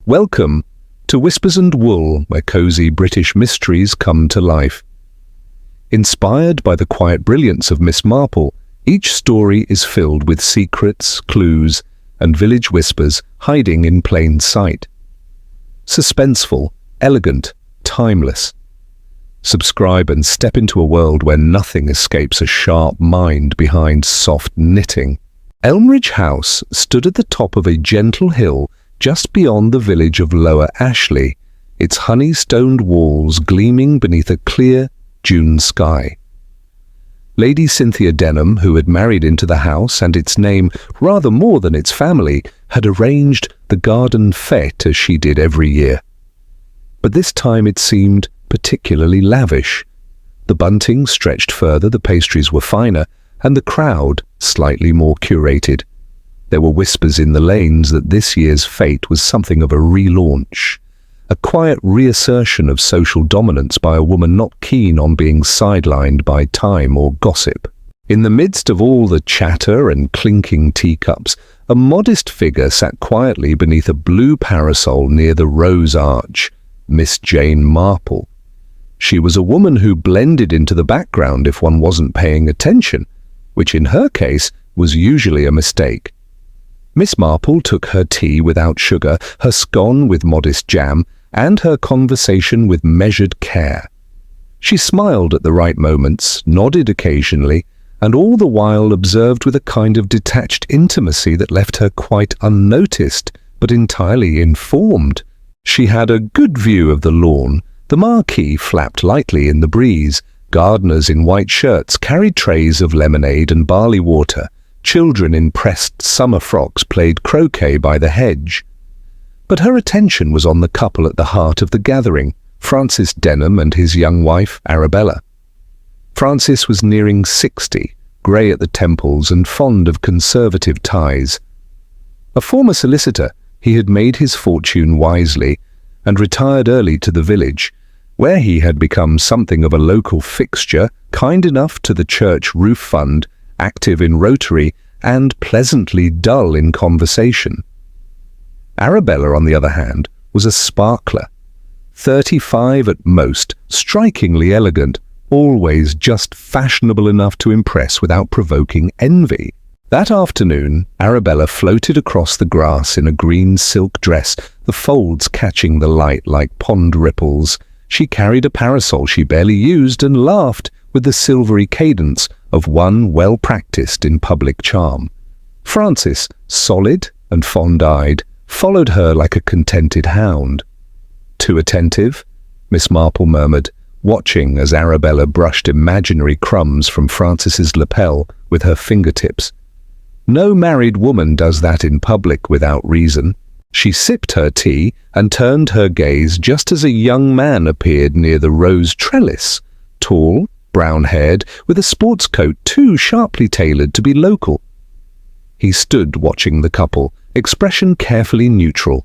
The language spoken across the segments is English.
Welcome to Whispers and Wool, where cosy British mysteries come to life. Inspired by the quiet brilliance of Miss Marple, each story is filled with secrets, clues, and village whispers hiding in plain sight. Suspenseful, elegant, timeless. Subscribe and step into a world where nothing escapes a sharp mind behind soft knitting. Elmridge House stood at the top of a gentle hill just beyond the village of Lower Ashley, its honey-stoned walls gleaming beneath a clear June sky. Lady Cynthia Denham, who had married into the house and its name rather more than its family, had arranged the garden fête as she did every year. But this time it seemed particularly lavish. The bunting stretched further, the pastries were finer, and the crowd slightly more curated. There were whispers in the lanes that this year's fête was something of a relaunch, a quiet reassertion of social dominance by a woman not keen on being sidelined by time or gossip. In the midst of all the chatter and clinking teacups, a modest figure sat quietly beneath a blue parasol near the Rose Arch, Miss Jane Marple. She was a woman who blended into the background if one wasn't paying attention, which in her case was usually a mistake. Miss Marple took her tea without sugar, her scone with modest jam, and her conversation with measured care. She smiled at the right moments, nodded occasionally, and all the while observed with a kind of detached intimacy that left her quite unnoticed, but entirely informed. She had a good view of the lawn. The marquee flapped lightly in the breeze. Gardeners in white shirts carried trays of lemonade and barley water. Children in pressed summer frocks played croquet by the hedge. But her attention was on the couple at the heart of the gathering, Francis Denham and his young wife, Arabella. Francis was nearing 60, grey at the temples and fond of conservative ties. A former solicitor, he had made his fortune wisely and retired early to the village, where he had become something of a local fixture, kind enough to the church roof fund, active in Rotary, and pleasantly dull in conversation. Arabella, on the other hand, was a sparkler. 35 at most, strikingly elegant, always just fashionable enough to impress without provoking envy. That afternoon, Arabella floated across the grass in a green silk dress, the folds catching the light like pond ripples. She carried a parasol she barely used and laughed with the silvery cadence of one well practiced in public charm. Francis, solid and fond-eyed, followed her like a contented hound. "Too attentive?" Miss Marple murmured, watching as Arabella brushed imaginary crumbs from Francis's lapel with her fingertips. No married woman does that in public without reason. She sipped her tea and turned her gaze just as a young man appeared near the rose trellis, tall, brown-haired, with a sports coat too sharply tailored to be local. He stood watching the couple, expression carefully neutral.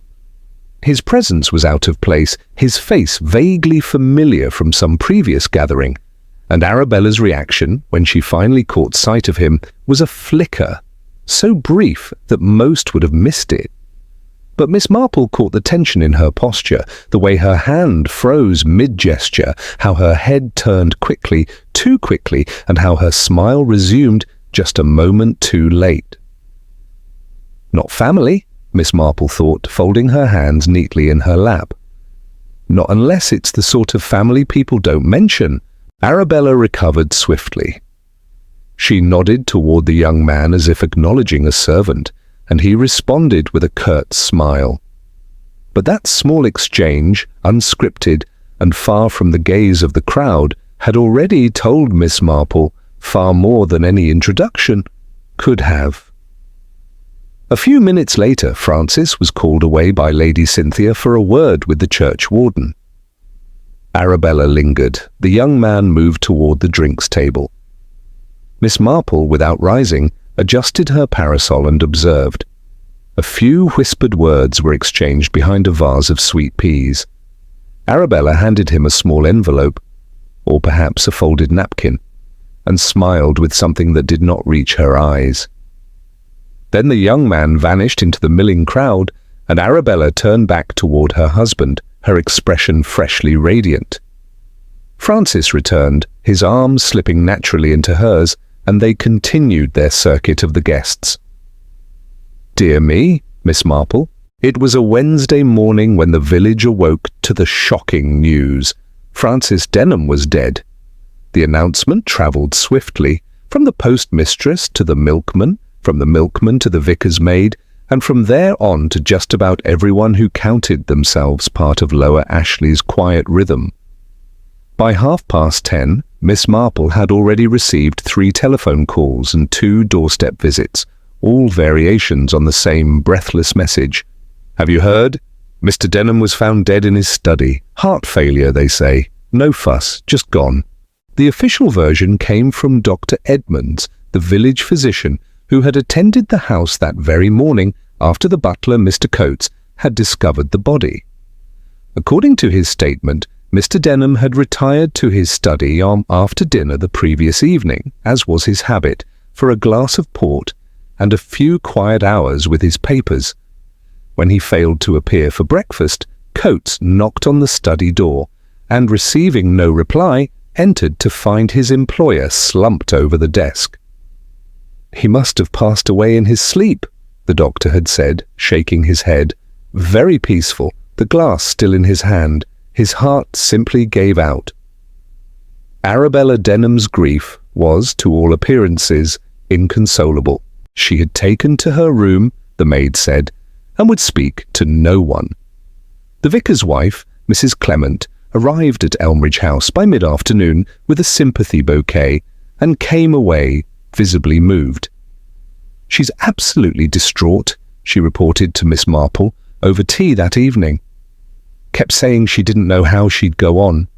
His presence was out of place, his face vaguely familiar from some previous gathering, and Arabella's reaction, when she finally caught sight of him, was a flicker, so brief that most would have missed it. But Miss Marple caught the tension in her posture, the way her hand froze mid-gesture, how her head turned quickly, too quickly, and how her smile resumed just a moment too late. Not family, Miss Marple thought, folding her hands neatly in her lap. Not unless it's the sort of family people don't mention. Arabella recovered swiftly. She nodded toward the young man as if acknowledging a servant, and he responded with a curt smile. But that small exchange, unscripted and far from the gaze of the crowd, had already told Miss Marple far more than any introduction could have. A few minutes later, Francis was called away by Lady Cynthia for a word with the church warden. Arabella lingered. The young man moved toward the drinks table. Miss Marple, without rising, adjusted her parasol and observed. A few whispered words were exchanged behind a vase of sweet peas. Arabella handed him a small envelope, or perhaps a folded napkin, and smiled with something that did not reach her eyes. Then the young man vanished into the milling crowd, and Arabella turned back toward her husband, her expression freshly radiant. Francis returned, his arm slipping naturally into hers, and they continued their circuit of the guests. Dear me, Miss Marple, it was a Wednesday morning when the village awoke to the shocking news. Francis Denham was dead. The announcement travelled swiftly, from the postmistress to the milkman, from the milkman to the vicar's maid, and from there on to just about everyone who counted themselves part of Lower Ashley's quiet rhythm. By 10:30, Miss Marple had already received 3 telephone calls and 2 doorstep visits, all variations on the same breathless message. Have you heard? Mr. Denham was found dead in his study. Heart failure, they say. No fuss, just gone. The official version came from Dr. Edmonds, the village physician, who had attended the house that very morning after the butler, Mr. Coates, had discovered the body. According to his statement, Mr. Denham had retired to his study after dinner the previous evening, as was his habit, for a glass of port and a few quiet hours with his papers. When he failed to appear for breakfast, Coates knocked on the study door and, receiving no reply, entered to find his employer slumped over the desk. He must have passed away in his sleep, the doctor had said, shaking his head. Very peaceful, the glass still in his hand. His heart simply gave out. Arabella Denham's grief was, to all appearances, inconsolable. She had taken to her room, the maid said, and would speak to no one. The vicar's wife, Mrs. Clement, arrived at Elmridge House by mid-afternoon with a sympathy bouquet and came away visibly moved. She's absolutely distraught, she reported to Miss Marple over tea that evening. Kept saying she didn't know how she'd go on,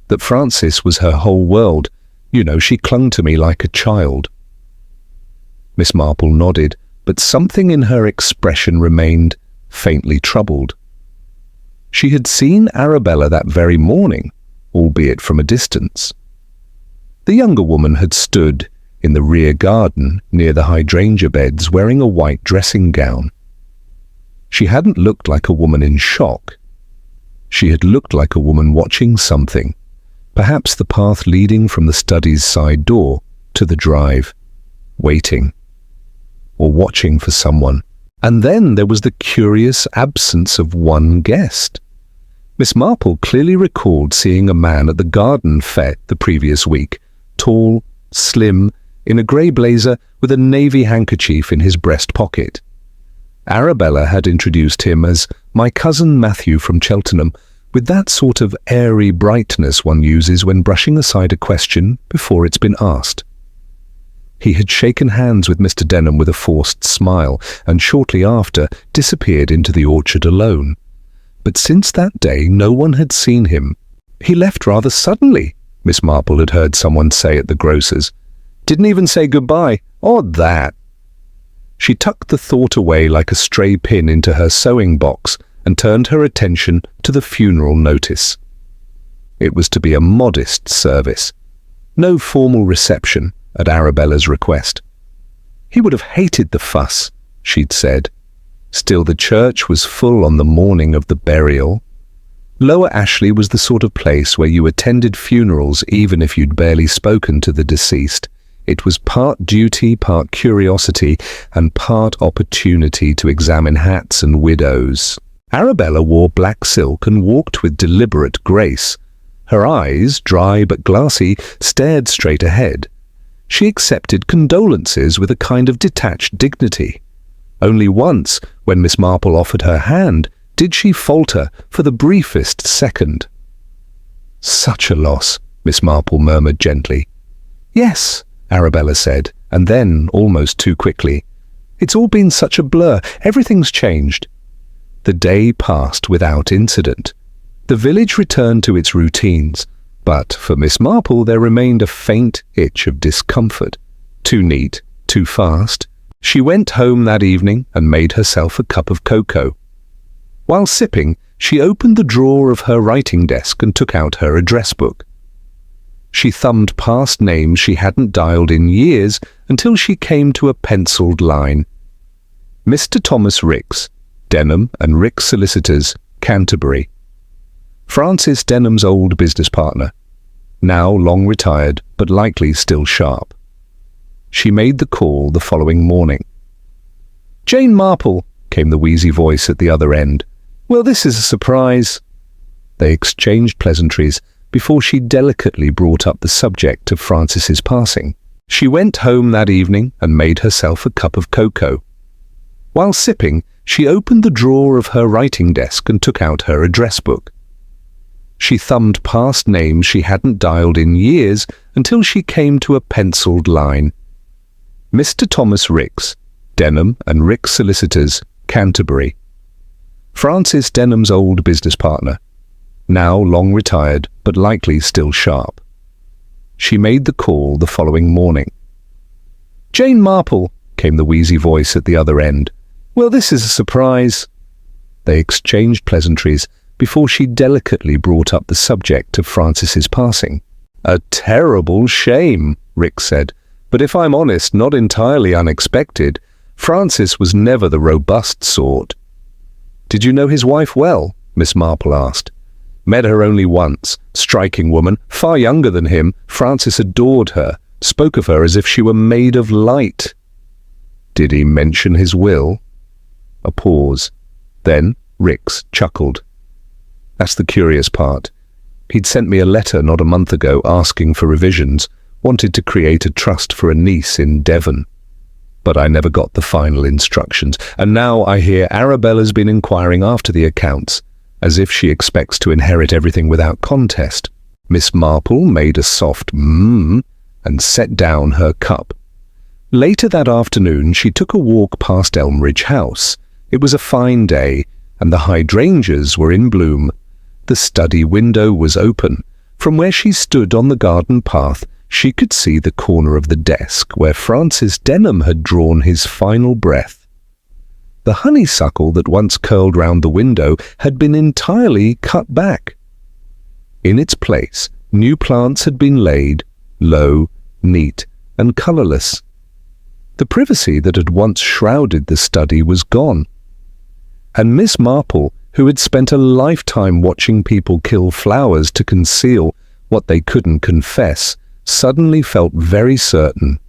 that Francis was her whole world. You know, she clung to me like a child. Miss Marple nodded, but something in her expression remained faintly troubled. She had seen Arabella that very morning, albeit from a distance. The younger woman had stood in the rear garden near the hydrangea beds wearing a white dressing gown. She hadn't looked like a woman in shock. She had looked like a woman watching something, perhaps the path leading from the study's side door to the drive, waiting, or watching for someone. And then there was the curious absence of one guest. Miss Marple clearly recalled seeing a man at the garden fête the previous week, tall, slim, in a grey blazer with a navy handkerchief in his breast pocket. Arabella had introduced him as my cousin Matthew from Cheltenham, with that sort of airy brightness one uses when brushing aside a question before it's been asked. He had shaken hands with Mr. Denham with a forced smile, and shortly after disappeared into the orchard alone. But since that day no one had seen him. He left rather suddenly, Miss Marple had heard someone say at the grocer's. Didn't even say goodbye. Odd that. She tucked the thought away like a stray pin into her sewing box and turned her attention to the funeral notice. It was to be a modest service. No formal reception at Arabella's request. He would have hated the fuss, she'd said. Still, the church was full on the morning of the burial. Lower Ashley was the sort of place where you attended funerals even if you'd barely spoken to the deceased. It was part duty, part curiosity, and part opportunity to examine hats and widows. Arabella wore black silk and walked with deliberate grace. Her eyes, dry but glassy, stared straight ahead. She accepted condolences with a kind of detached dignity. Only once, when Miss Marple offered her hand, did she falter for the briefest second. Such a loss, Miss Marple murmured gently. Yes, Arabella said, and then, almost too quickly, it's all been such a blur, everything's changed. The day passed without incident. The village returned to its routines, but for Miss Marple there remained a faint itch of discomfort. Too neat, too fast. She went home that evening and made herself a cup of cocoa. While sipping, she opened the drawer of her writing desk and took out her address book. She thumbed past names she hadn't dialed in years until she came to a penciled line. Mr. Thomas Ricks, Denham and Ricks Solicitors, Canterbury. Francis Denham's old business partner, now long retired but likely still sharp. She made the call the following morning. "Jane Marple," came the wheezy voice at the other end. "Well, this is a surprise." They exchanged pleasantries before she delicately brought up the subject of Francis's passing. She went home that evening and made herself a cup of cocoa. While sipping, she opened the drawer of her writing desk and took out her address book. She thumbed past names she hadn't dialed in years until she came to a penciled line. Mr. Thomas Ricks, Denham and Ricks Solicitors, Canterbury. Francis Denham's old business partner, now long retired but likely still sharp. She made the call the following morning. "Jane Marple," came the wheezy voice at the other end. "Well, this is a surprise." They exchanged pleasantries before she delicately brought up the subject of Francis's passing. "A terrible shame," Rick said, "but if I'm honest, not entirely unexpected. Francis was never the robust sort." "Did you know his wife well?" Miss Marple asked. "Met her only once. Striking woman, far younger than him. Francis adored her, spoke of her as if she were made of light." "Did he mention his will?" A pause. Then Ricks chuckled. "That's the curious part. He'd sent me a letter not a month ago asking for revisions, wanted to create a trust for a niece in Devon. But I never got the final instructions, and now I hear Arabella's been inquiring after the accounts, as if she expects to inherit everything without contest." Miss Marple made a soft mmm and set down her cup. Later that afternoon, she took a walk past Elmridge House. It was a fine day, and the hydrangeas were in bloom. The study window was open. From where she stood on the garden path, she could see the corner of the desk where Francis Denham had drawn his final breath. The honeysuckle that once curled round the window had been entirely cut back. In its place, new plants had been laid, low, neat, and colourless. The privacy that had once shrouded the study was gone. And Miss Marple, who had spent a lifetime watching people kill flowers to conceal what they couldn't confess, suddenly felt very certain.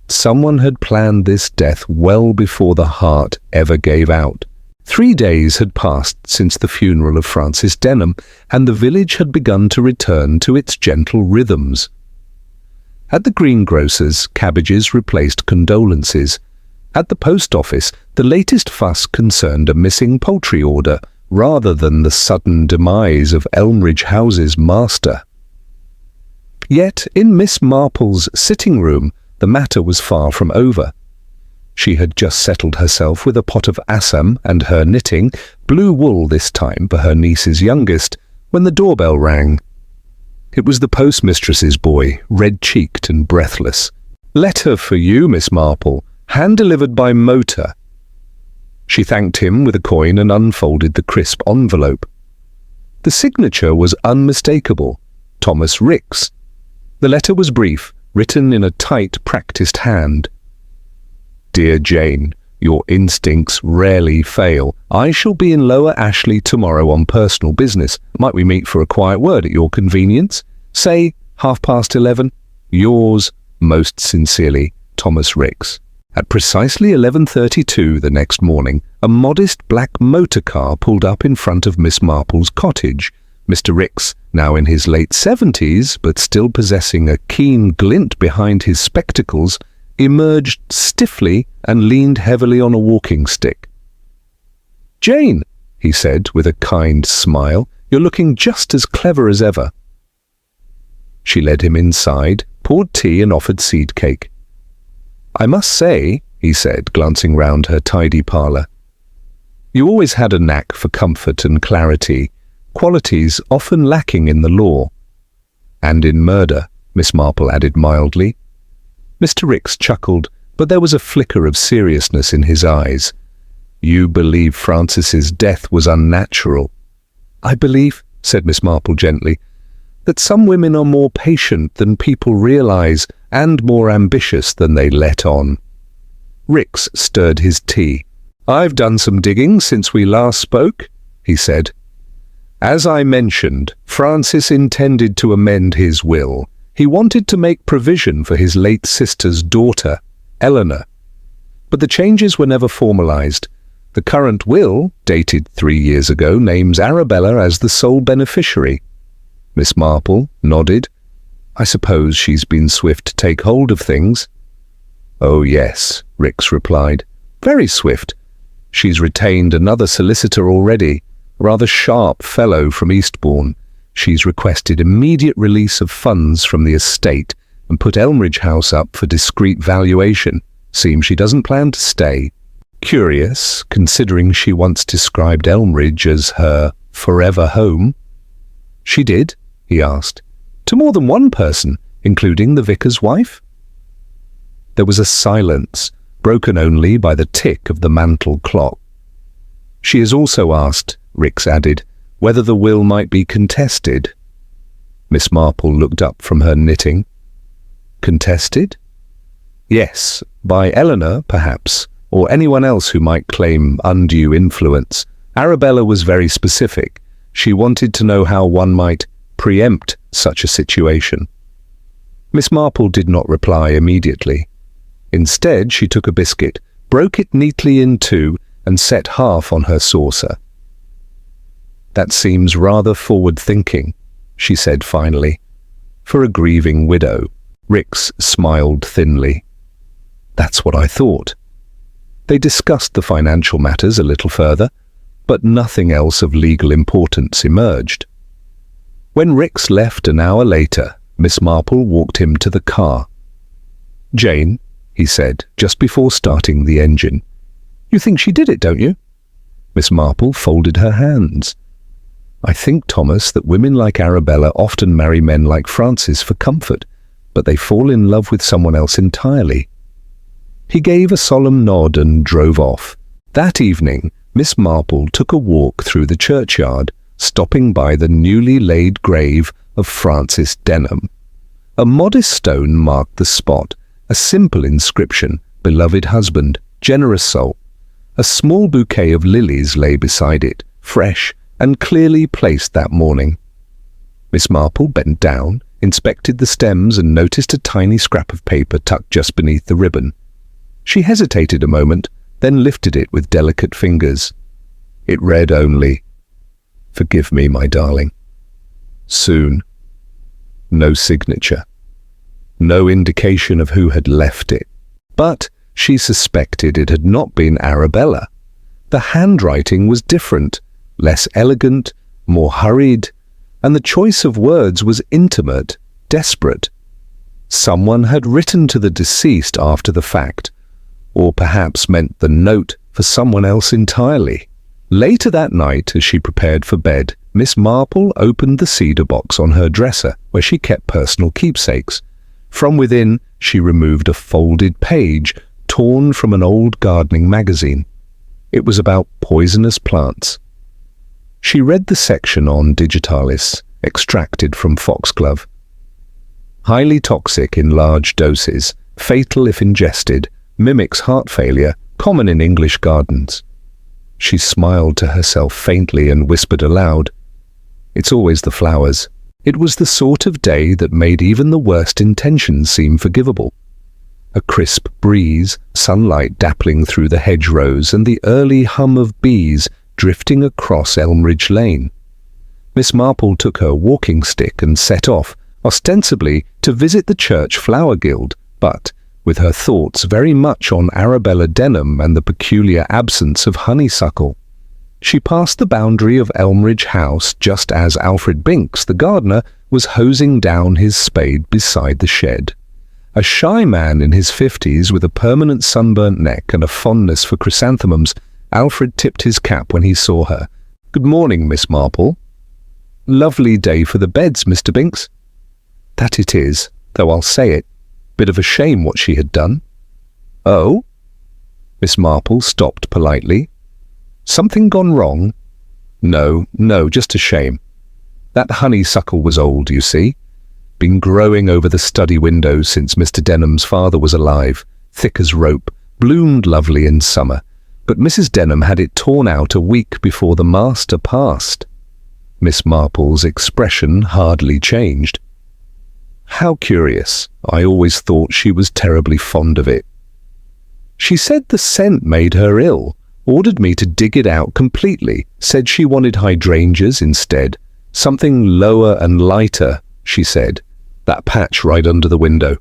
Someone had planned this death well before the heart ever gave out. 3 days had passed since the funeral of Francis Denham, and the village had begun to return to its gentle rhythms. At the greengrocer's, cabbages replaced condolences. At the post office, the latest fuss concerned a missing poultry order, rather than the sudden demise of Elmridge House's master. Yet, in Miss Marple's sitting room, the matter was far from over. She had just settled herself with a pot of Assam and her knitting, blue wool this time for her niece's youngest, when the doorbell rang. It was the postmistress's boy, red-cheeked and breathless. "Letter for you, Miss Marple, hand-delivered by motor." She thanked him with a coin and unfolded the crisp envelope. The signature was unmistakable, Thomas Ricks. The letter was brief, written in a tight, practiced hand. "Dear Jane, your instincts rarely fail. I shall be in Lower Ashley tomorrow on personal business. Might we meet for a quiet word at your convenience? Say 11:30. Yours, most sincerely, Thomas Ricks." At precisely 11:32 the next morning, a modest black motor car pulled up in front of Miss Marple's cottage. Mr. Ricks, now in his late 70s, but still possessing a keen glint behind his spectacles, emerged stiffly and leaned heavily on a walking stick. "Jane," he said with a kind smile, "you're looking just as clever as ever." She led him inside, poured tea and offered seed cake. "I must say," he said, glancing round her tidy parlour, "you always had a knack for comfort and clarity, qualities often lacking in the law." "And in murder," Miss Marple added mildly. Mr. Ricks chuckled, but there was a flicker of seriousness in his eyes. "You believe Francis's death was unnatural?" "I believe," said Miss Marple gently, "that some women are more patient than people realise and more ambitious than they let on." Ricks stirred his tea. "I've done some digging since we last spoke," he said. "As I mentioned, Francis intended to amend his will. He wanted to make provision for his late sister's daughter, Eleanor. But the changes were never formalized. The current will, dated 3 years ago, names Arabella as the sole beneficiary." Miss Marple nodded. "I suppose she's been swift to take hold of things." "Oh yes," Rix replied. "Very swift. She's retained another solicitor already, a rather sharp fellow from Eastbourne. She's requested immediate release of funds from the estate and put Elmridge House up for discreet valuation. Seems she doesn't plan to stay. Curious, considering she once described Elmridge as her forever home." "She did?" he asked. "To more than one person, including the vicar's wife?" There was a silence, broken only by the tick of the mantel clock. "She has also asked," Rix added, "whether the will might be contested." Miss Marple looked up from her knitting. "Contested?" "Yes, by Eleanor, perhaps, or anyone else who might claim undue influence. Arabella was very specific. She wanted to know how one might preempt such a situation." Miss Marple did not reply immediately. Instead, she took a biscuit, broke it neatly in two, and set half on her saucer. "That seems rather forward-thinking," she said finally. "For a grieving widow." Rix smiled thinly. "That's what I thought." They discussed the financial matters a little further, but nothing else of legal importance emerged. When Rix left an hour later, Miss Marple walked him to the car. "Jane," he said, just before starting the engine, "you think she did it, don't you?" Miss Marple folded her hands. "I think, Thomas, that women like Arabella often marry men like Francis for comfort, but they fall in love with someone else entirely." He gave a solemn nod and drove off. That evening, Miss Marple took a walk through the churchyard, stopping by the newly laid grave of Francis Denham. A modest stone marked the spot, a simple inscription, "Beloved husband, generous soul." A small bouquet of lilies lay beside it, fresh and clearly placed that morning. Miss Marple bent down, inspected the stems and noticed a tiny scrap of paper tucked just beneath the ribbon. She hesitated a moment, then lifted it with delicate fingers. It read only, "Forgive me, my darling. Soon." No signature. No indication of who had left it. But she suspected it had not been Arabella. The handwriting was different, less elegant, more hurried, and the choice of words was intimate, desperate. Someone had written to the deceased after the fact, or perhaps meant the note for someone else entirely. Later that night, as she prepared for bed, Miss Marple opened the cedar box on her dresser, where she kept personal keepsakes. From within, she removed a folded page, torn from an old gardening magazine. It was about poisonous plants. She read the section on digitalis, extracted from foxglove. Highly toxic in large doses, fatal if ingested, mimics heart failure, common in English gardens. She smiled to herself faintly and whispered aloud, "It's always the flowers." It was the sort of day that made even the worst intentions seem forgivable. A crisp breeze, sunlight dappling through the hedgerows, and the early hum of bees drifting across Elmridge Lane. Miss Marple took her walking stick and set off, ostensibly to visit the church flower guild, but with her thoughts very much on Arabella Denham and the peculiar absence of Honeysuckle. She passed the boundary of Elmridge House just as Alfred Binks, the gardener, was hosing down his spade beside the shed. A shy man in his 50s with a permanent sunburnt neck and a fondness for chrysanthemums, Alfred tipped his cap when he saw her. "Good morning, Miss Marple." "Lovely day for the beds, Mr. Binks." "That it is, though I'll say it. Bit of a shame what she had done." "Oh?" Miss Marple stopped politely. "Something gone wrong?" No, just a shame. That honeysuckle was old, you see. Been growing over the study windows since Mr. Denham's father was alive, thick as rope, bloomed lovely in summer. but Mrs. Denham had it torn out a week before the master passed. Miss Marple's expression hardly changed. How curious. I always thought she was terribly fond of it. She said the scent made her ill, ordered me to dig it out completely, said she wanted hydrangeas instead. Something lower and lighter, she said. That patch right under the window.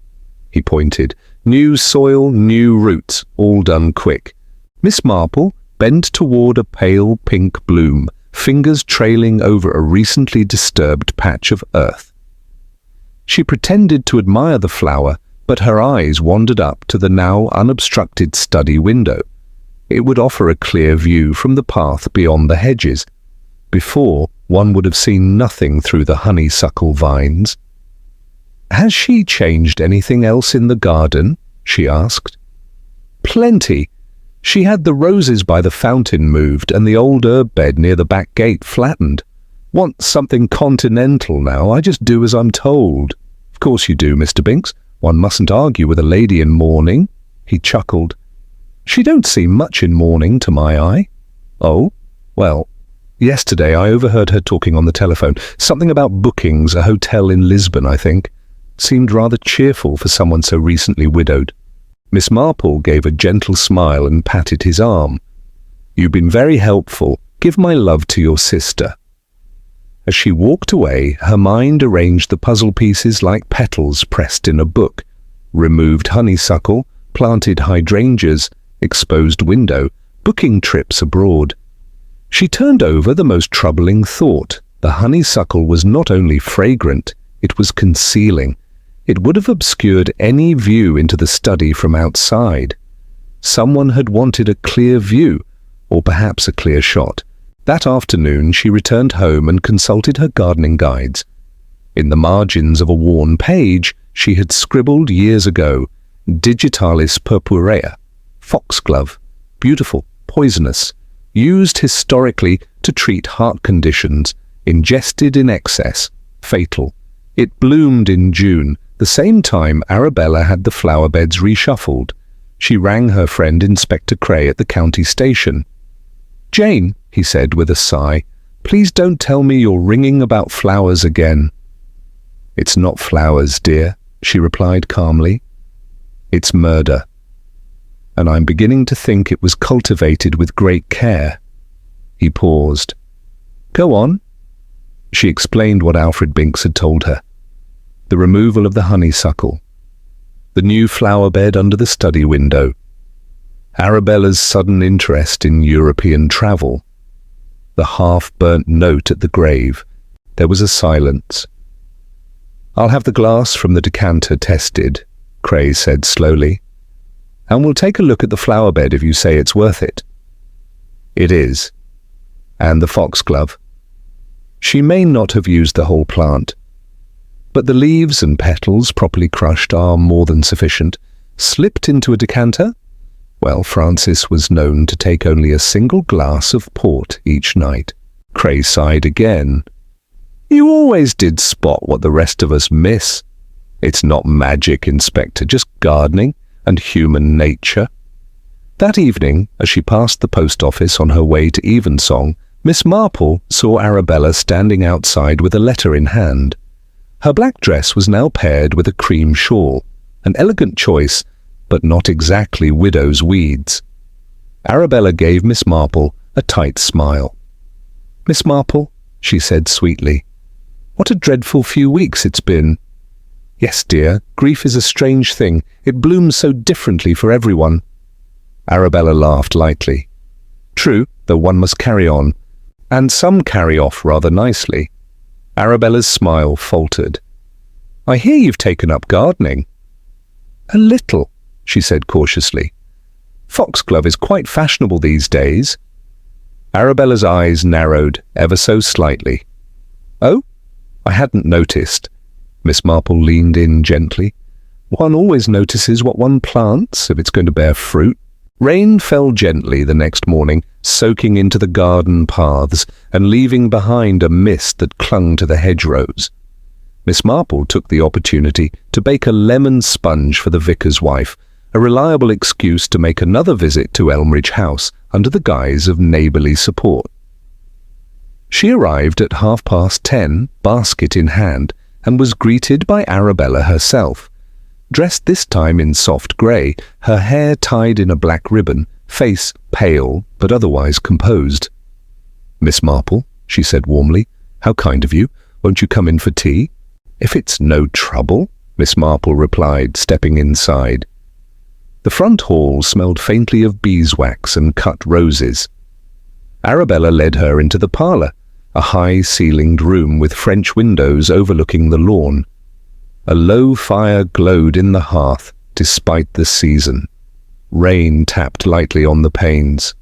He pointed. New soil, new roots, all done quick. Miss Marple bent toward a pale pink bloom, fingers trailing over a recently disturbed patch of earth. She pretended to admire the flower, but her eyes wandered up to the now unobstructed study window. It would offer a clear view from the path beyond the hedges. Before, one would have seen nothing through the honeysuckle vines. "Has she changed anything else in the garden?" she asked. "Plenty. She had the roses by the fountain moved and the old herb bed near the back gate flattened. Want something continental now, I just do as I'm told." "Of course you do, Mr. Binks. One mustn't argue with a lady in mourning." He chuckled. "She don't seem much in mourning to my eye." "Oh? Well, yesterday I overheard her talking on the telephone. Something about bookings, a hotel in Lisbon, I think. Seemed rather cheerful for someone so recently widowed." Miss Marple gave a gentle smile and patted his arm. "You've been very helpful. Give my love to your sister." As she walked away, her mind arranged the puzzle pieces like petals pressed in a book. Removed honeysuckle, planted hydrangeas, exposed window, booking trips abroad. She turned over the most troubling thought. The honeysuckle was not only fragrant, it was concealing. It would have obscured any view into the study from outside. Someone had wanted a clear view, or perhaps a clear shot. That afternoon she returned home and consulted her gardening guides. In the margins of a worn page she had scribbled years ago, Digitalis purpurea, foxglove, beautiful, poisonous, used historically to treat heart conditions, ingested in excess, fatal. It bloomed in June, the same time Arabella had the flower beds reshuffled. She rang her friend Inspector Cray at the county station. "Jane," he said with a sigh, "please don't tell me you're ringing about flowers again." "It's not flowers, dear," she replied calmly. "It's murder. And I'm beginning to think it was cultivated with great care." He paused. "Go on." She explained what Alfred Binks had told her. The removal of the honeysuckle, the new flower bed under the study window, Arabella's sudden interest in European travel, the half-burnt note at the grave. There was a silence. "I'll have the glass from the decanter tested," Cray said slowly, "and we'll take a look at the flower bed if you say it's worth it." "It is. And the foxglove. She may not have used the whole plant, but the leaves and petals properly crushed are more than sufficient. Slipped into a decanter? Well, Francis was known to take only a single glass of port each night." Cray sighed again. "You always did spot what the rest of us miss. It's not magic, Inspector, just gardening and human nature." That evening, as she passed the post office on her way to Evensong, Miss Marple saw Arabella standing outside with a letter in hand. Her black dress was now paired with a cream shawl, an elegant choice, but not exactly widow's weeds. Arabella gave Miss Marple a tight smile. "Miss Marple," she said sweetly, "what a dreadful few weeks it's been." "Yes, dear, grief is a strange thing. It blooms so differently for everyone." Arabella laughed lightly. "True, though one must carry on, and some carry off rather nicely." Arabella's smile faltered. "I hear you've taken up gardening." "A little," she said cautiously. "Foxglove is quite fashionable these days." Arabella's eyes narrowed ever so slightly. "Oh, I hadn't noticed." Miss Marple leaned in gently. "One always notices what one plants, if it's going to bear fruit." Rain fell gently the next morning, soaking into the garden paths and leaving behind a mist that clung to the hedgerows. Miss Marple took the opportunity to bake a lemon sponge for the vicar's wife, a reliable excuse to make another visit to Elmridge House under the guise of neighbourly support. She arrived at 10:30, basket in hand, and was greeted by Arabella herself, dressed this time in soft grey, her hair tied in a black ribbon, face pale but otherwise composed. "Miss Marple," she said warmly, "how kind of you. Won't you come in for tea?" "If it's no trouble," Miss Marple replied, stepping inside. The front hall smelled faintly of beeswax and cut roses. Arabella led her into the parlour, a high-ceilinged room with French windows overlooking the lawn. A low fire glowed in the hearth, despite the season. Rain tapped lightly on the panes.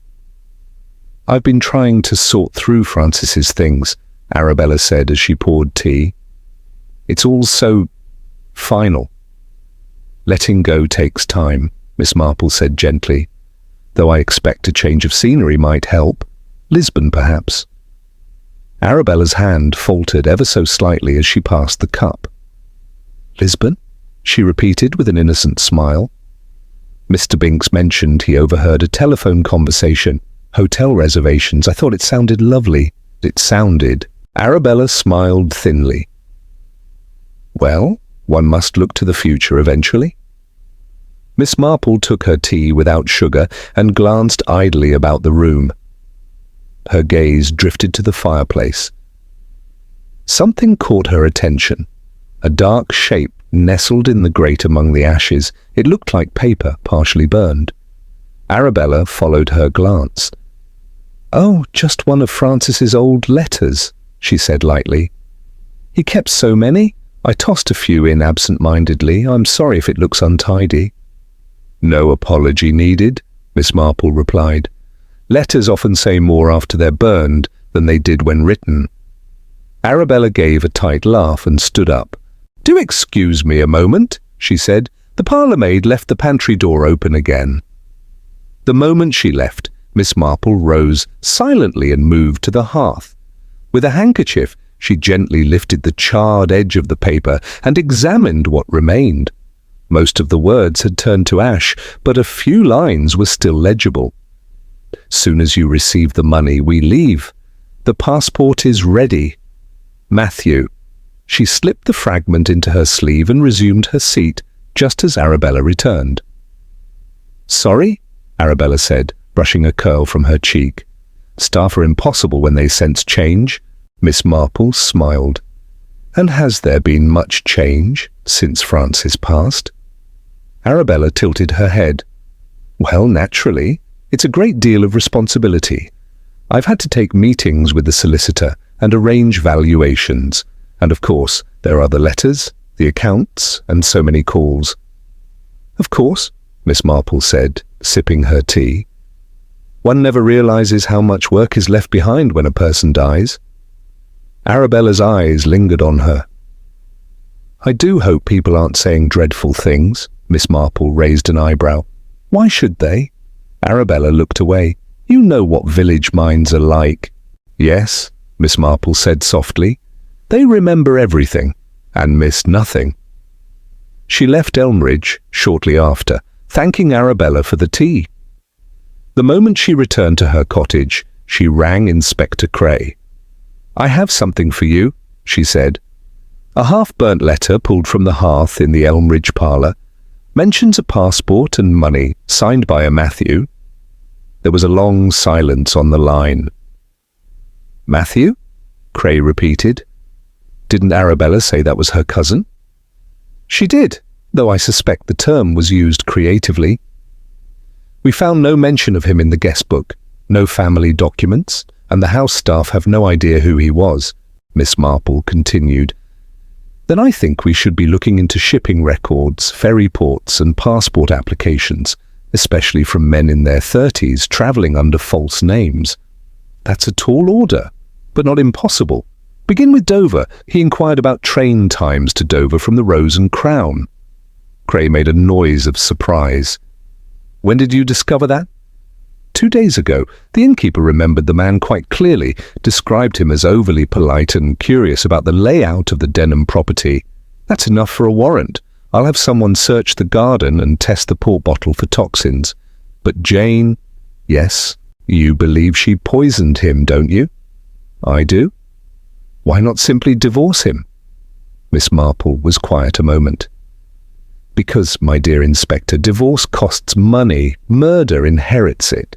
"I've been trying to sort through Francis's things," Arabella said as she poured tea. "It's all so final." "Letting go takes time," Miss Marple said gently, "though I expect a change of scenery might help. Lisbon, perhaps." Arabella's hand faltered ever so slightly as she passed the cup. "Lisbon?" she repeated with an innocent smile. "Mr. Binks mentioned he overheard a telephone conversation. Hotel reservations. I thought it sounded lovely." "It sounded." Arabella smiled thinly. "Well, one must look to the future eventually." Miss Marple took her tea without sugar and glanced idly about the room. Her gaze drifted to the fireplace. Something caught her attention. A dark shape nestled in the grate among the ashes. It looked like paper, partially burned. Arabella followed her glance. "Oh, just one of Francis's old letters," she said lightly. "He kept so many. I tossed a few in absent-mindedly. I'm sorry if it looks untidy." "No apology needed," Miss Marple replied. "Letters often say more after they're burned than they did when written." Arabella gave a tight laugh and stood up. "Do excuse me a moment," she said. "The parlour-maid left the pantry door open again." The moment she left, Miss Marple rose silently and moved to the hearth. With a handkerchief, she gently lifted the charred edge of the paper and examined what remained. Most of the words had turned to ash, but a few lines were still legible. "Soon as you receive the money, we leave. The passport is ready. Matthew." She slipped the fragment into her sleeve and resumed her seat, just as Arabella returned. "Sorry?" Arabella said, brushing a curl from her cheek. "Staff are impossible when they sense change." Miss Marple smiled. "And has there been much change since Francis passed?" Arabella tilted her head. "Well, naturally. It's a great deal of responsibility. I've had to take meetings with the solicitor and arrange valuations. And of course, there are the letters, the accounts, and so many calls." "Of course," Miss Marple said, sipping her tea. "One never realizes how much work is left behind when a person dies." Arabella's eyes lingered on her. "I do hope people aren't saying dreadful things." Miss Marple raised an eyebrow. "Why should they?" Arabella looked away. "You know what village minds are like." "Yes," Miss Marple said softly. "They remember everything and miss nothing." She left Elmridge shortly after, thanking Arabella for the tea. The moment she returned to her cottage, she rang Inspector Cray. "I have something for you," she said. A half-burnt letter pulled from the hearth in the Elmridge parlour mentions a passport and money signed by a Matthew. There was a long silence on the line. "Matthew?" Cray repeated. "Didn't Arabella say that was her cousin?" "She did, though I suspect the term was used creatively. We found no mention of him in the guest book, no family documents, and the house staff have no idea who he was," Miss Marple continued. "Then I think we should be looking into shipping records, ferry ports, and passport applications, especially from men in their 30s travelling under false names. That's a tall order, but not impossible. Begin with Dover." He inquired about train times to Dover from the Rose and Crown. Cray made a noise of surprise. "When did you discover that?" 2 days ago. The innkeeper remembered the man quite clearly, described him as overly polite and curious about the layout of the Denham property. That's enough for a warrant. I'll have someone search the garden and test the port bottle for toxins. But Jane, yes, you believe she poisoned him, don't you? I do. Why not simply divorce him? Miss Marple was quiet a moment. Because, my dear Inspector, divorce costs money. Murder inherits it.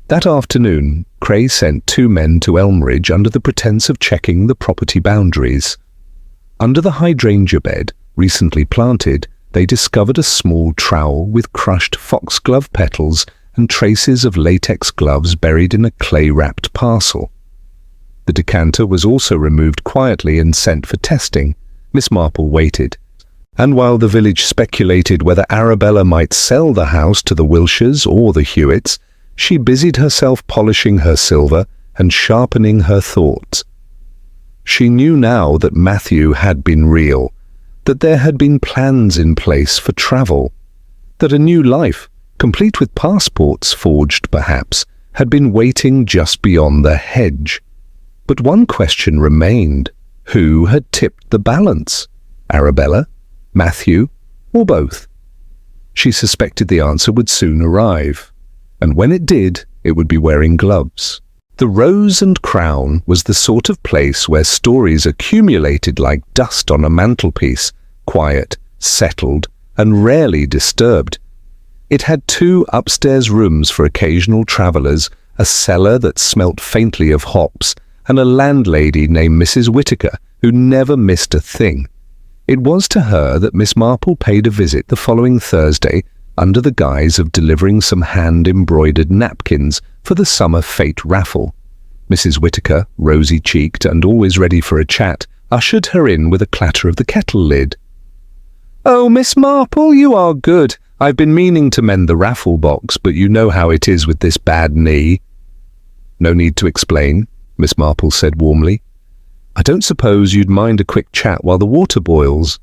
That afternoon, Cray sent 2 men to Elmridge under the pretense of checking the property boundaries. Under the hydrangea bed, recently planted, they discovered a small trowel with crushed foxglove petals and traces of latex gloves buried in a clay-wrapped parcel. The decanter was also removed quietly and sent for testing. Miss Marple waited. And while the village speculated whether Arabella might sell the house to the Wilshires or the Hewitts, she busied herself polishing her silver and sharpening her thoughts. She knew now that Matthew had been real, that there had been plans in place for travel, that a new life, complete with passports forged perhaps, had been waiting just beyond the hedge. But one question remained. Who had tipped the balance? Arabella, Matthew, or both? She suspected the answer would soon arrive. And when it did, it would be wearing gloves. The Rose and Crown was the sort of place where stories accumulated like dust on a mantelpiece, quiet, settled, and rarely disturbed. It had 2 upstairs rooms for occasional travellers, a cellar that smelt faintly of hops, and a landlady named Mrs. Whittaker, who never missed a thing. It was to her that Miss Marple paid a visit the following Thursday, under the guise of delivering some hand-embroidered napkins for the summer fête raffle. Mrs. Whittaker, rosy-cheeked and always ready for a chat, ushered her in with a clatter of the kettle lid. "Oh, Miss Marple, you are good. I've been meaning to mend the raffle box, but you know how it is with this bad knee." "No need to explain," Miss Marple said warmly. "I don't suppose you'd mind a quick chat while the water boils?"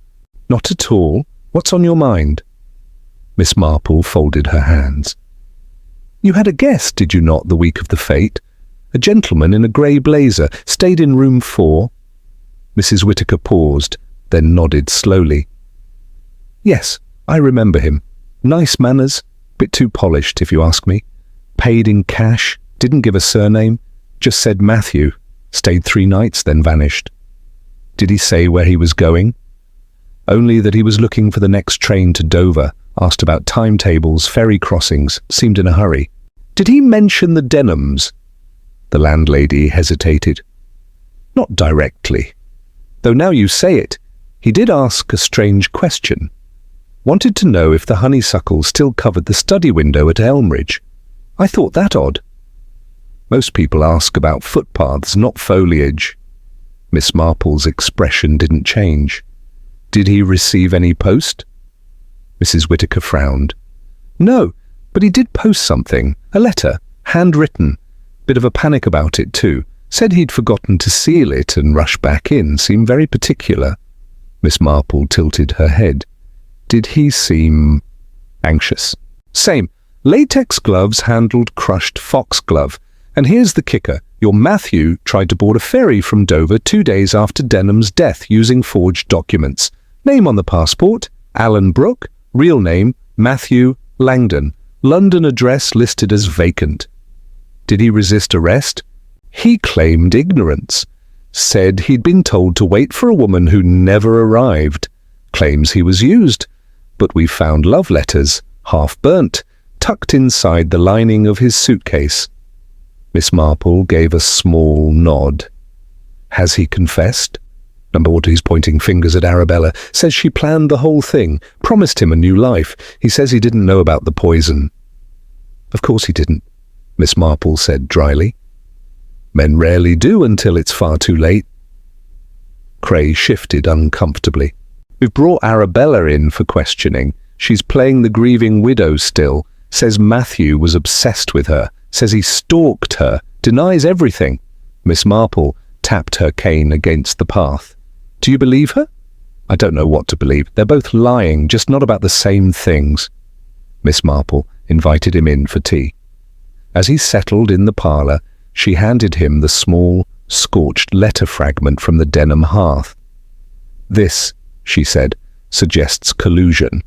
"Not at all. What's on your mind?" Miss Marple folded her hands. "You had a guest, did you not, the week of the fête? A gentleman in a grey blazer, stayed in room 4. Mrs. Whittaker paused, then nodded slowly. "Yes, I remember him. Nice manners, bit too polished, if you ask me. Paid in cash, didn't give a surname, just said Matthew, stayed 3 nights, then vanished." "Did he say where he was going?" "Only that he was looking for the next train to Dover, asked about timetables, ferry crossings, seemed in a hurry." "Did he mention the Denhams?" The landlady hesitated. "Not directly. Though now you say it, he did ask a strange question. Wanted to know if the honeysuckle still covered the study window at Elmridge. I thought that odd. Most people ask about footpaths, not foliage." Miss Marple's expression didn't change. "Did he receive any post?" Mrs. Whittaker frowned. "No, but he did post something, a letter, handwritten. Bit of a panic about it too. Said he'd forgotten to seal it and rushed back in, seemed very particular." Miss Marple tilted her head. "Did he seem anxious?" "Same. Latex gloves handled crushed foxglove. And here's the kicker. Your Matthew tried to board a ferry from Dover 2 days after Denham's death using forged documents. Name on the passport, Alan Brooke. Real name, Matthew Langdon. London address listed as vacant. Did he resist arrest? He claimed ignorance. Said he'd been told to wait for a woman who never arrived. Claims he was used. But we found love letters, half burnt, tucked inside the lining of his suitcase." Miss Marple gave a small nod. "Has he confessed?" Number 1, he's pointing fingers at Arabella, says she planned the whole thing, promised him a new life. He says he didn't know about the poison. "Of course he didn't," Miss Marple said dryly. "Men rarely do until it's far too late." Cray shifted uncomfortably. "We've brought Arabella in for questioning. She's playing the grieving widow still, says Matthew was obsessed with her, says he stalked her, denies everything." Miss Marple tapped her cane against the path. "Do you believe her?" "I don't know what to believe. They're both lying, just not about the same things." Miss Marple invited him in for tea. As he settled in the parlour, she handed him the small, scorched letter fragment from the Denham hearth. "This," she said, suggests collusion.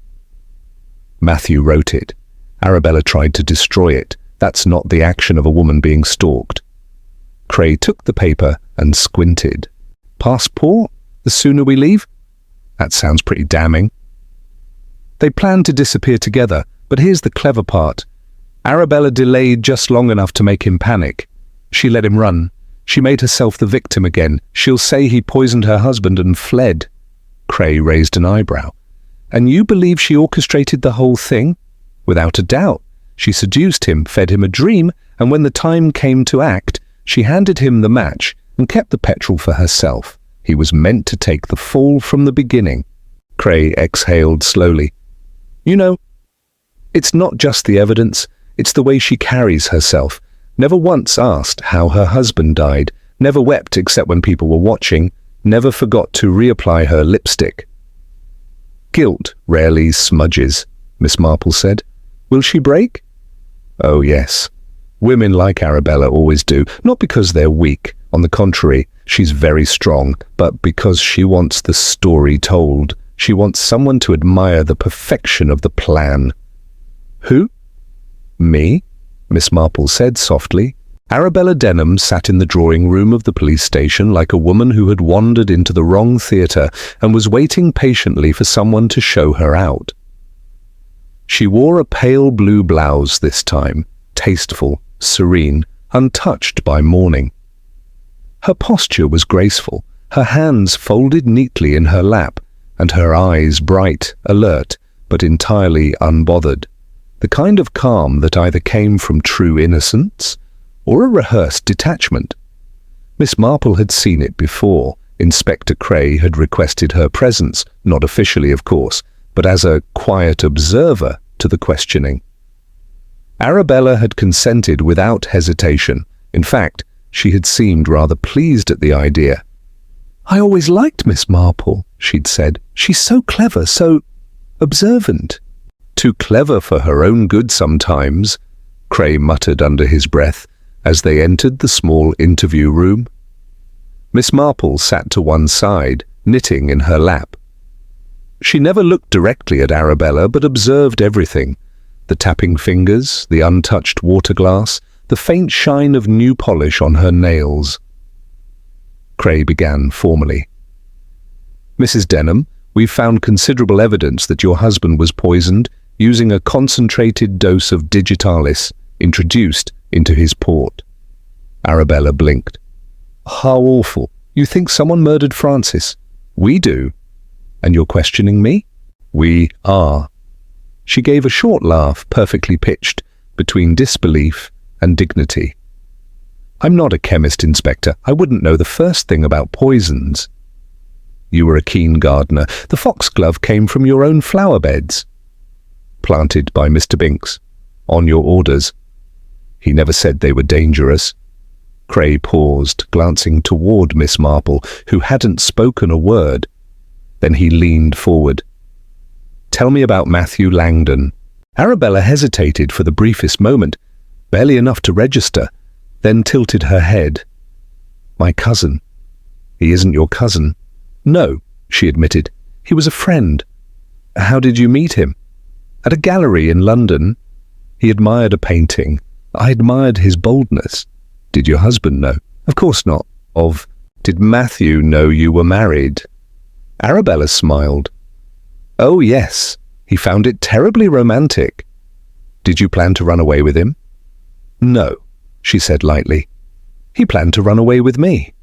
Matthew wrote it. Arabella tried to destroy it. That's not the action of a woman being stalked. Cray took the paper and squinted. Passport? The sooner we leave? That sounds pretty damning. They planned to disappear together, but here's the clever part. Arabella delayed just long enough to make him panic. She let him run. She made herself the victim again. She'll say he poisoned her husband and fled. Cray raised an eyebrow. And you believe she orchestrated the whole thing? Without a doubt. She seduced him, fed him a dream, and when the time came to act, she handed him the match and kept the petrol for herself. He was meant to take the fall from the beginning. Cray exhaled slowly. You know, it's not just the evidence, it's the way she carries herself. Never once asked how her husband died, never wept except when people were watching, never forgot to reapply her lipstick. Guilt rarely smudges, Miss Marple said. Will she break? Oh yes. Women like Arabella always do, not because they're weak. On the contrary, she's very strong, but because she wants the story told. She wants someone to admire the perfection of the plan. Who? Me? Miss Marple said softly. Arabella Denham sat in the drawing room of the police station like a woman who had wandered into the wrong theatre and was waiting patiently for someone to show her out. She wore a pale blue blouse this time, tasteful, serene, untouched by mourning. Her posture was graceful, her hands folded neatly in her lap, and her eyes bright, alert, but entirely unbothered. The kind of calm that either came from true innocence or a rehearsed detachment. Miss Marple had seen it before. Inspector Cray had requested her presence, not officially of course, but as a quiet observer to the questioning. Arabella had consented without hesitation. In fact, she had seemed rather pleased at the idea. I always liked Miss Marple, she'd said. She's so clever, so observant. Too clever for her own good sometimes, Cray muttered under his breath as they entered the small interview room. Miss Marple sat to one side, knitting in her lap. She never looked directly at Arabella, but observed everything. The tapping fingers, the untouched water glass, the faint shine of new polish on her nails. Cray began formally. Mrs. Denham, we've found considerable evidence that your husband was poisoned using a concentrated dose of digitalis introduced into his port. Arabella blinked. How awful. You think someone murdered Francis? We do. And you're questioning me? We are. She gave a short laugh, perfectly pitched, between disbelief and dignity. I'm not a chemist, Inspector. I wouldn't know the first thing about poisons. You were a keen gardener. The foxglove came from your own flower beds. Planted by Mr. Binks. On your orders. He never said they were dangerous. Cray paused, glancing toward Miss Marple, who hadn't spoken a word. Then he leaned forward. Tell me about Matthew Langdon. Arabella hesitated for the briefest moment, barely enough to register, then tilted her head. My cousin. He isn't your cousin. No, she admitted. He was a friend. How did you meet him? At a gallery in London. He admired a painting. I admired his boldness. Did your husband know? Of course not. Did Matthew know you were married? Arabella smiled. Oh yes, he found it terribly romantic. Did you plan to run away with him? No, she said lightly. He planned to run away with me.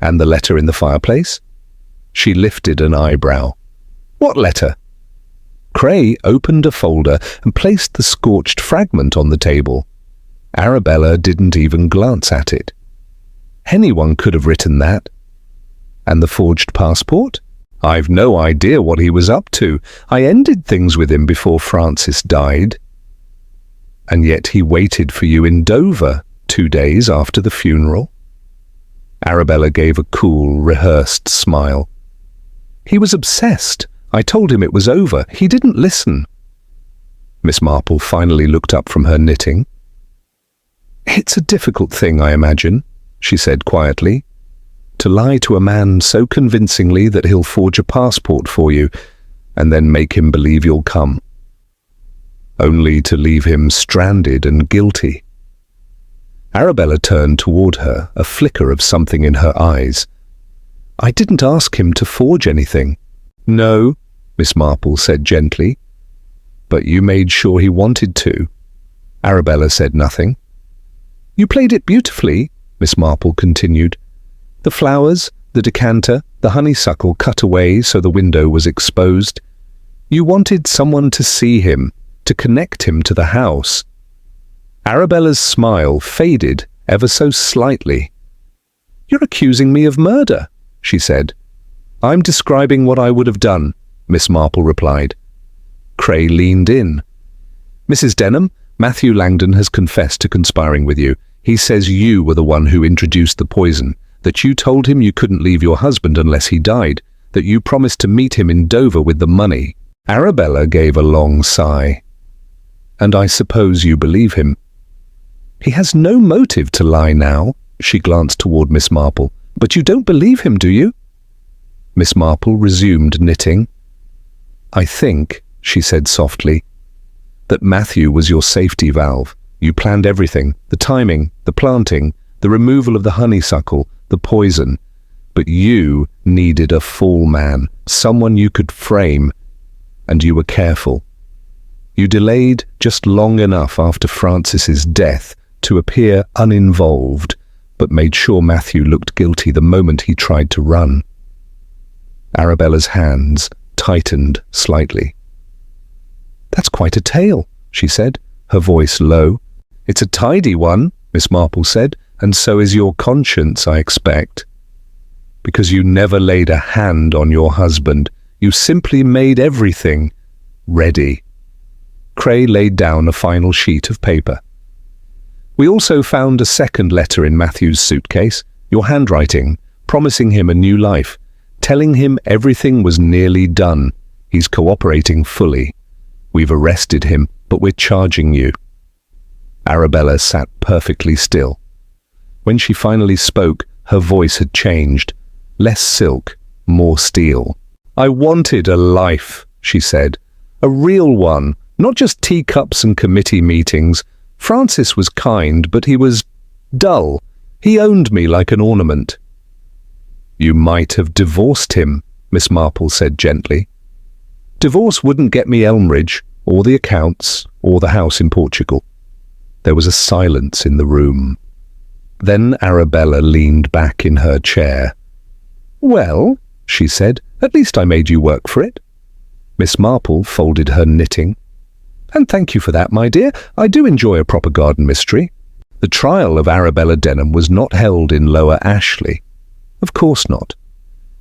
And the letter in the fireplace? She lifted an eyebrow. What letter? Cray opened a folder and placed the scorched fragment on the table. Arabella didn't even glance at it. Anyone could have written that. And the forged passport? I've no idea what he was up to. I ended things with him before Francis died. And yet he waited for you in Dover 2 days after the funeral. Arabella gave a cool, rehearsed smile. He was obsessed. I told him it was over. He didn't listen. Miss Marple finally looked up from her knitting. It's a difficult thing, I imagine, she said quietly. To lie to a man so convincingly that he'll forge a passport for you, and then make him believe you'll come, only to leave him stranded and guilty. Arabella turned toward her, a flicker of something in her eyes. I didn't ask him to forge anything. No, Miss Marple said gently. But you made sure he wanted to. Arabella said nothing. You played it beautifully, Miss Marple continued. The flowers, the decanter, the honeysuckle cut away so the window was exposed. You wanted someone to see him, to connect him to the house. Arabella's smile faded ever so slightly. You're accusing me of murder, she said. I'm describing what I would have done, Miss Marple replied. Cray leaned in. Mrs. Denham, Matthew Langdon has confessed to conspiring with you. He says you were the one who introduced the poison, that you told him you couldn't leave your husband unless he died, that you promised to meet him in Dover with the money. Arabella gave a long sigh. And I suppose you believe him. He has no motive to lie now, she glanced toward Miss Marple. But you don't believe him, do you? Miss Marple resumed knitting. I think, she said softly, that Matthew was your safety valve. You planned everything, the timing, the planting, the removal of the honeysuckle, the poison. But you needed a fall man, someone you could frame, and you were careful. You delayed just long enough after Francis's death to appear uninvolved, but made sure Matthew looked guilty the moment he tried to run. Arabella's hands tightened slightly. That's quite a tale, she said, her voice low. It's a tidy one, Miss Marple said, and so is your conscience, I expect. Because you never laid a hand on your husband. You simply made everything ready. Cray laid down a final sheet of paper. We also found a second letter in Matthew's suitcase, your handwriting, promising him a new life, telling him everything was nearly done. He's cooperating fully. We've arrested him, but we're charging you. Arabella sat perfectly still. When she finally spoke, her voice had changed. Less silk, more steel. I wanted a life, she said. A real one, not just teacups and committee meetings. Francis was kind, but he was dull. He owned me like an ornament. You might have divorced him, Miss Marple said gently. Divorce wouldn't get me Elmridge, or the accounts, or the house in Portugal. There was a silence in the room. Then Arabella leaned back in her chair. Well, she said, at least I made you work for it. Miss Marple folded her knitting. And thank you for that, my dear. I do enjoy a proper garden mystery. The trial of Arabella Denham was not held in Lower Ashley. Of course not.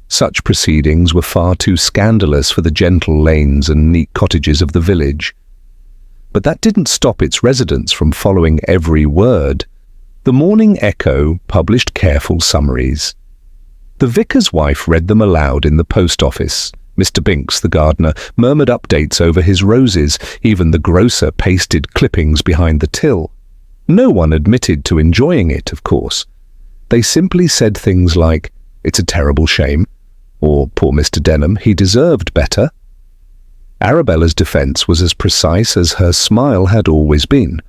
Such proceedings were far too scandalous for the gentle lanes and neat cottages of the village. But that didn't stop its residents from following every word. The Morning Echo published careful summaries. The vicar's wife read them aloud in the post office. Mr. Binks, the gardener, murmured updates over his roses. Even the grocer pasted clippings behind the till. No one admitted to enjoying it, of course. They simply said things like, "It's a terrible shame," or "Poor Mr. Denham, he deserved better." Arabella's defense was as precise as her smile had always been.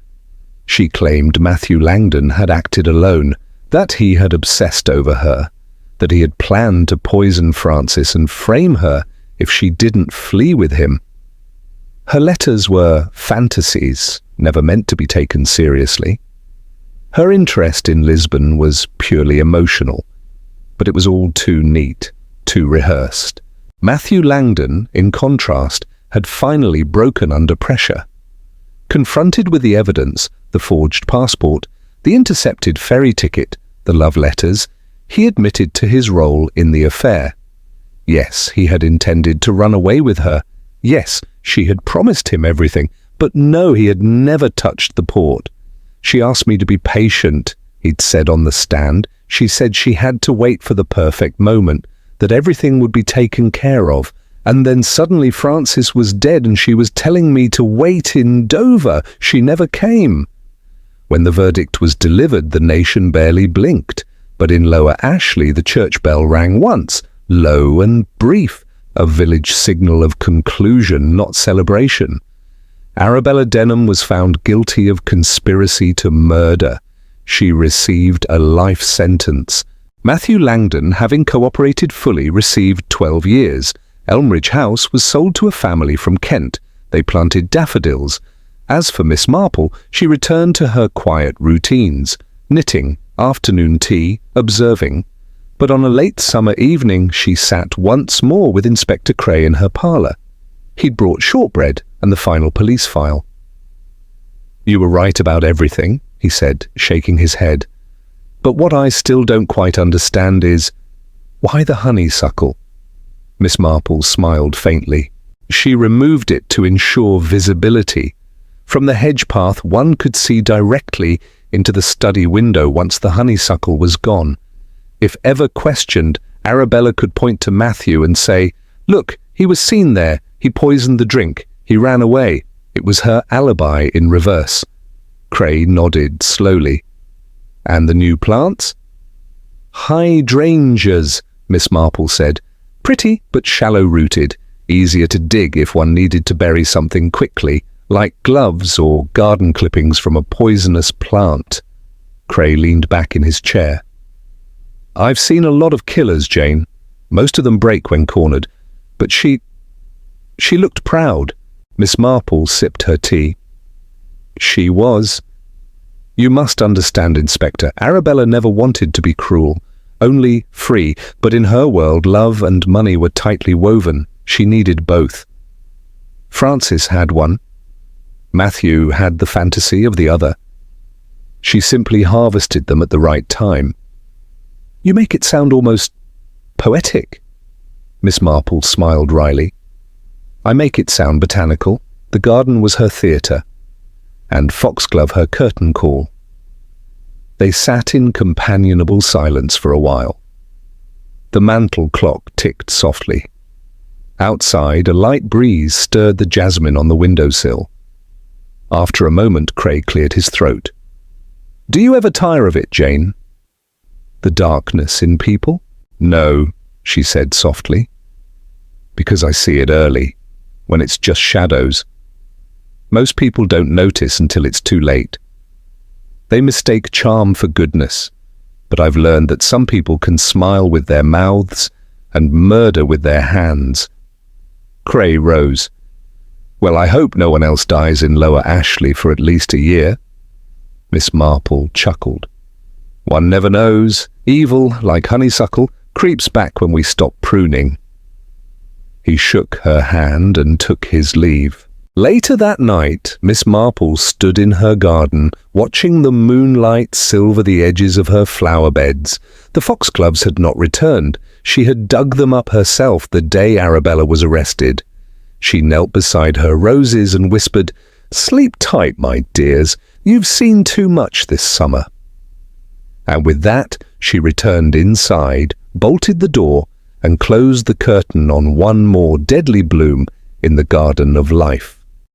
She claimed Matthew Langdon had acted alone, that he had obsessed over her, that he had planned to poison Francis and frame her if she didn't flee with him. Her letters were fantasies, never meant to be taken seriously. Her interest in Lisbon was purely emotional, but it was all too neat, too rehearsed. Matthew Langdon, in contrast, had finally broken under pressure. Confronted with the evidence, the forged passport, the intercepted ferry ticket, the love letters, he admitted to his role in the affair. Yes, he had intended to run away with her. Yes, she had promised him everything, but no, he had never touched the port. She asked me to be patient, he'd said on the stand. She said she had to wait for the perfect moment, that everything would be taken care of. And then suddenly Francis was dead and she was telling me to wait in Dover. She never came. When the verdict was delivered, the nation barely blinked. But in Lower Ashley, the church bell rang once, low and brief, a village signal of conclusion, not celebration. Arabella Denham was found guilty of conspiracy to murder. She received a life sentence. Matthew Langdon, having cooperated fully, received 12 years. Elmridge House was sold to a family from Kent. They planted daffodils. As for Miss Marple, she returned to her quiet routines, knitting, afternoon tea, observing. But on a late summer evening, she sat once more with Inspector Cray in her parlour. He'd brought shortbread and the final police file. "You were right about everything," he said, shaking his head. "But what I still don't quite understand is, why the honeysuckle?" Miss Marple smiled faintly. She removed it to ensure visibility. From the hedge path, one could see directly into the study window once the honeysuckle was gone. If ever questioned, Arabella could point to Matthew and say, "Look, he was seen there. He poisoned the drink. He ran away." It was her alibi in reverse. Cray nodded slowly. "And the new plants?" "Hydrangeas," Miss Marple said. "Pretty, but shallow-rooted. Easier to dig if one needed to bury something quickly, like gloves or garden clippings from a poisonous plant." Cray leaned back in his chair. "I've seen a lot of killers, Jane. Most of them break when cornered. But she looked proud." Miss Marple sipped her tea. "She was. You must understand, Inspector, Arabella never wanted to be cruel, only free, but in her world love and money were tightly woven. She needed both. Francis had one. Matthew had the fantasy of the other. She simply harvested them at the right time." "You make it sound almost poetic." Miss Marple smiled wryly. "I make it sound botanical. The garden was her theatre, and foxglove her curtain call." They sat in companionable silence for a while. The mantel clock ticked softly. Outside, a light breeze stirred the jasmine on the windowsill. After a moment, Cray cleared his throat. "Do you ever tire of it, Jane?" "The darkness in people?" "No," she said softly. "Because I see it early, when it's just shadows. Most people don't notice until it's too late. They mistake charm for goodness, but I've learned that some people can smile with their mouths and murder with their hands." Cray rose. "Well, I hope no one else dies in Lower Ashley for at least a year." Miss Marple chuckled. "One never knows. Evil, like honeysuckle, creeps back when we stop pruning." He shook her hand and took his leave. Later that night, Miss Marple stood in her garden, watching the moonlight silver the edges of her flower beds. The foxgloves had not returned. She had dug them up herself the day Arabella was arrested. She knelt beside her roses and whispered, "Sleep tight, my dears. You've seen too much this summer." And with that, she returned inside, bolted the door, and closed the curtain on one more deadly bloom in the garden of life.